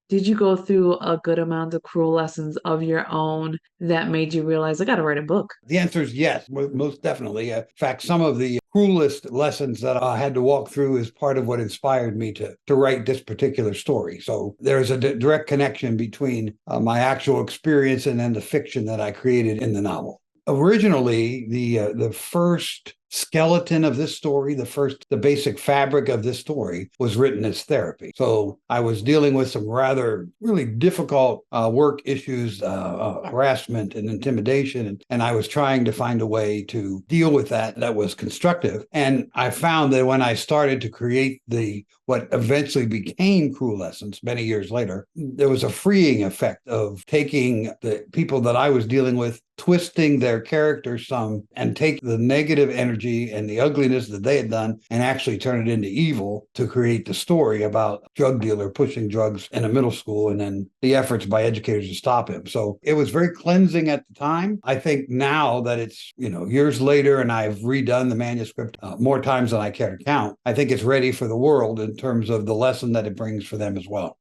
Did you go through a good amount of cruel lessons of your own that made you realize I got to write a book? The answer is yes, most definitely. In fact, some of the cruelest lessons that I had to walk through is part of what inspired me to write this particular story. So there's a direct connection between my actual experience and then the fiction that I created in the novel. Originally, the first skeleton of this story, the basic fabric of this story was written as therapy. So I was dealing with some rather really difficult work issues, harassment and intimidation, and I was trying to find a way to deal with that was constructive. And I found that when I started to create the what eventually became Cruel Lessons many years later, there was a freeing effect of taking the people that I was dealing with, twisting their characters some, and take the negative energy and the ugliness that they had done and actually turn it into evil to create the story about a drug dealer pushing drugs in a middle school and then the efforts by educators to stop him. So it was very cleansing at the time. I think now that it's, years later and I've redone the manuscript more times than I care to count, I think it's ready for the world in terms of the lesson that it brings for them as well.